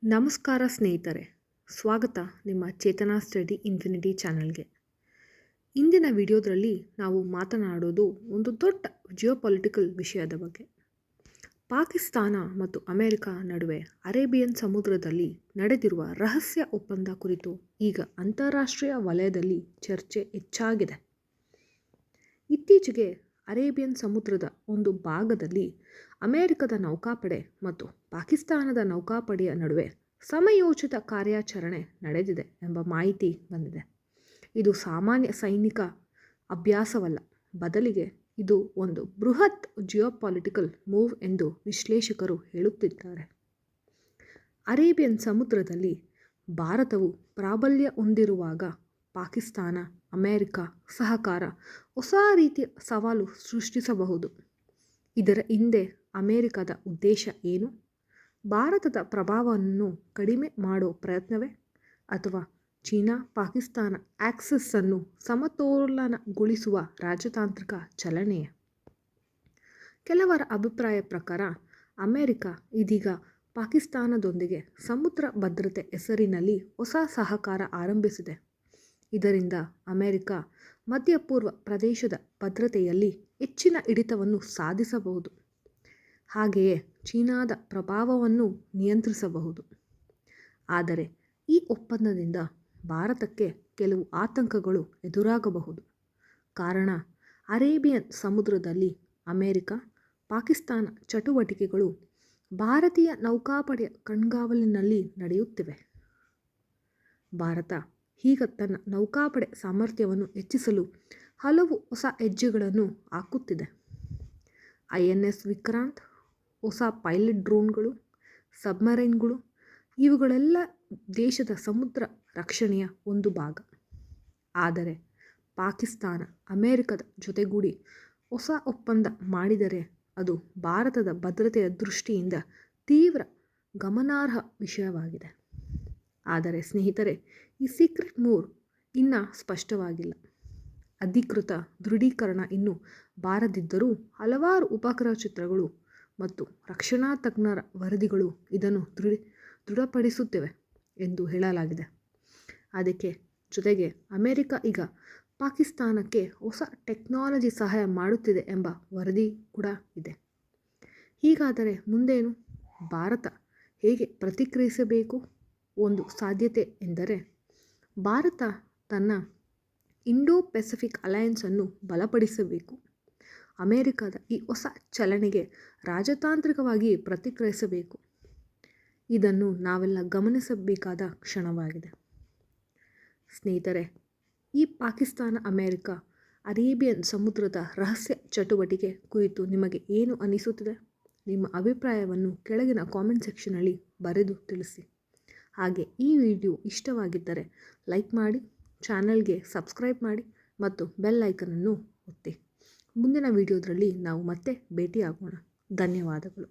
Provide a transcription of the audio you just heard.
ನಮಸ್ಕಾರ ಸ್ನೇಹಿತರೆ, ಸ್ವಾಗತ ನಿಮ್ಮ ಚೇತನಾ ಸ್ಟಡಿ ಇನ್ಫಿನಿಟಿ ಚಾನಲ್ಗೆ. ಇಂದಿನ ವಿಡಿಯೋದಲ್ಲಿ ನಾವು ಮಾತನಾಡೋದು ಒಂದು ದೊಡ್ಡ ಜಿಯೋಪೊಲಿಟಿಕಲ್ ವಿಷಯದ ಬಗ್ಗೆ. ಪಾಕಿಸ್ತಾನ ಮತ್ತು ಅಮೆರಿಕ ನಡುವೆ ಅರೇಬಿಯನ್ ಸಮುದ್ರದಲ್ಲಿ ನಡೆದಿರುವ ರಹಸ್ಯ ಒಪ್ಪಂದ ಕುರಿತು ಈಗ ಅಂತಾರಾಷ್ಟ್ರೀಯ ವಲಯದಲ್ಲಿ ಚರ್ಚೆ ಹೆಚ್ಚಾಗಿದೆ. ಇತ್ತೀಚೆಗೆ ಅರೇಬಿಯನ್ ಸಮುದ್ರದ ಒಂದು ಭಾಗದಲ್ಲಿ ಅಮೆರಿಕದ ನೌಕಾಪಡೆ ಮತ್ತು ಪಾಕಿಸ್ತಾನದ ನೌಕಾಪಡೆಯ ನಡುವೆ ಸಮಯೋಚಿತ ಕಾರ್ಯಾಚರಣೆ ನಡೆದಿದೆ ಎಂಬ ಮಾಹಿತಿ ಬಂದಿದೆ. ಇದು ಸಾಮಾನ್ಯ ಸೈನಿಕ ಅಭ್ಯಾಸವಲ್ಲ, ಬದಲಿಗೆ ಇದು ಒಂದು ಬೃಹತ್ ಜಿಯೋಪೊಲಿಟಿಕಲ್ ಮೂವ್ ಎಂದು ವಿಶ್ಲೇಷಕರು ಹೇಳುತ್ತಿದ್ದಾರೆ. ಅರೇಬಿಯನ್ ಸಮುದ್ರದಲ್ಲಿ ಭಾರತವು ಪ್ರಾಬಲ್ಯ ಹೊಂದಿರುವಾಗ ಪಾಕಿಸ್ತಾನ ಅಮೆರಿಕ ಸಹಕಾರ ಹೊಸ ರೀತಿಯ ಸವಾಲು ಸೃಷ್ಟಿಸಬಹುದು. ಇದರ ಹಿಂದೆ ಅಮೆರಿಕದ ಉದ್ದೇಶ ಏನು? ಭಾರತದ ಪ್ರಭಾವವನ್ನು ಕಡಿಮೆ ಮಾಡೋ ಪ್ರಯತ್ನವೇ, ಅಥವಾ ಚೀನಾ ಪಾಕಿಸ್ತಾನ ಆಕ್ಸಿಸನ್ನು ಸಮತೋಲನಗೊಳಿಸುವ ರಾಜತಾಂತ್ರಿಕ ಚಲನೆಯೇ? ಕೆಲವರ ಅಭಿಪ್ರಾಯ ಪ್ರಕಾರ ಅಮೆರಿಕ ಇದೀಗ ಪಾಕಿಸ್ತಾನದೊಂದಿಗೆ ಸಮುದ್ರ ಭದ್ರತೆ ಹೆಸರಿನಲ್ಲಿ ಹೊಸ ಸಹಕಾರ ಆರಂಭಿಸಿದೆ. ಇದರಿಂದ ಅಮೆರಿಕ ಮಧ್ಯಪೂರ್ವ ಪ್ರದೇಶದ ಭದ್ರತೆಯಲ್ಲಿ ಹೆಚ್ಚಿನ ಹಿಡಿತವನ್ನು ಸಾಧಿಸಬಹುದು, ಹಾಗೆಯೇ ಚೀನಾದ ಪ್ರಭಾವವನ್ನು ನಿಯಂತ್ರಿಸಬಹುದು. ಆದರೆ ಈ ಒಪ್ಪಂದದಿಂದ ಭಾರತಕ್ಕೆ ಕೆಲವು ಆತಂಕಗಳು ಎದುರಾಗಬಹುದು. ಕಾರಣ, ಅರೇಬಿಯನ್ ಸಮುದ್ರದಲ್ಲಿ ಅಮೆರಿಕ ಪಾಕಿಸ್ತಾನ ಚಟುವಟಿಕೆಗಳು ಭಾರತೀಯ ನೌಕಾಪಡೆಯ ಕಣ್ಗಾವಲಿನಲ್ಲಿ ನಡೆಯುತ್ತಿವೆ. ಭಾರತ ಈಗ ತನ್ನ ನೌಕಾಪಡೆ ಸಾಮರ್ಥ್ಯವನ್ನು ಹೆಚ್ಚಿಸಲು ಹಲವು ಹೊಸ ಹೆಜ್ಜೆಗಳನ್ನು ಹಾಕುತ್ತಿದೆ. INS ವಿಕ್ರಾಂತ್, ಹೊಸ ಪೈಲಟ್ ಡ್ರೋನ್ಗಳು, ಸಬ್ಮರೈನ್ಗಳು, ಇವುಗಳೆಲ್ಲ ದೇಶದ ಸಮುದ್ರ ರಕ್ಷಣೆಯ ಒಂದು ಭಾಗ. ಆದರೆ ಪಾಕಿಸ್ತಾನ ಅಮೆರಿಕದ ಜೊತೆಗೂಡಿ ಹೊಸ ಒಪ್ಪಂದ ಮಾಡಿದರೆ ಅದು ಭಾರತದ ಭದ್ರತೆಯ ದೃಷ್ಟಿಯಿಂದ ತೀವ್ರ ಗಮನಾರ್ಹ ವಿಷಯವಾಗಿದೆ. ಆದರೆ ಸ್ನೇಹಿತರೆ, ಈ ಸೀಕ್ರೆಟ್ ಮೂವ್ ಇನ್ನೂ ಸ್ಪಷ್ಟವಾಗಿಲ್ಲ. ಅಧಿಕೃತ ದೃಢೀಕರಣ ಇನ್ನೂ ಬಾರದಿದ್ದರೂ ಹಲವಾರು ಉಪಗ್ರಹ ಚಿತ್ರಗಳು ಮತ್ತು ರಕ್ಷಣಾ ತಜ್ಞರ ವರದಿಗಳು ಇದನ್ನು ದೃಢಪಡಿಸುತ್ತಿವೆ ಎಂದು ಹೇಳಲಾಗಿದೆ. ಅದಕ್ಕೆ ಜೊತೆಗೆ ಅಮೆರಿಕ ಈಗ ಪಾಕಿಸ್ತಾನಕ್ಕೆ ಹೊಸ ಟೆಕ್ನಾಲಜಿ ಸಹಾಯ ಮಾಡುತ್ತಿದೆ ಎಂಬ ವರದಿ ಕೂಡ ಇದೆ. ಹೀಗಾದರೆ ಮುಂದೇನು? ಭಾರತ ಹೇಗೆ ಪ್ರತಿಕ್ರಿಯಿಸಬೇಕು? ಒಂದು ಸಾಧ್ಯತೆ ಎಂದರೆ ಭಾರತ ತನ್ನ ಇಂಡೋ ಪೆಸಿಫಿಕ್ ಅಲಯನ್ಸನ್ನು ಬಲಪಡಿಸಬೇಕು. ಅಮೆರಿಕದ ಈ ಹೊಸ ಚಲನೆಗೆ ರಾಜತಾಂತ್ರಿಕವಾಗಿ ಪ್ರತಿಕ್ರಿಯಿಸಬೇಕು. ಇದನ್ನು ನಾವೆಲ್ಲ ಗಮನಿಸಬೇಕಾದ ಕ್ಷಣವಾಗಿದೆ. ಸ್ನೇಹಿತರೆ, ಈ ಪಾಕಿಸ್ತಾನ ಅಮೆರಿಕ ಅರೇಬಿಯನ್ ಸಮುದ್ರದ ರಹಸ್ಯ ಚಟುವಟಿಕೆ ಕುರಿತು ನಿಮಗೆ ಏನು ಅನಿಸುತ್ತದೆ? ನಿಮ್ಮ ಅಭಿಪ್ರಾಯವನ್ನು ಕೆಳಗಿನ ಕಾಮೆಂಟ್ ಸೆಕ್ಷನಲ್ಲಿ ಬರೆದು ತಿಳಿಸಿ. ಹಾಗೆ ಈ ವಿಡಿಯೋ ಇಷ್ಟವಾಗಿದ್ದರೆ ಲೈಕ್ ಮಾಡಿ, ಚಾನಲ್ಗೆ ಸಬ್ಸ್ಕ್ರೈಬ್ ಮಾಡಿ ಮತ್ತು ಬೆಲ್ ಐಕನನ್ನು ಒತ್ತಿ. ಮುಂದಿನ ವಿಡಿಯೋದಲ್ಲಿ ನಾವು ಮತ್ತೆ ಭೇಟಿಯಾಗೋಣ. ಧನ್ಯವಾದಗಳು.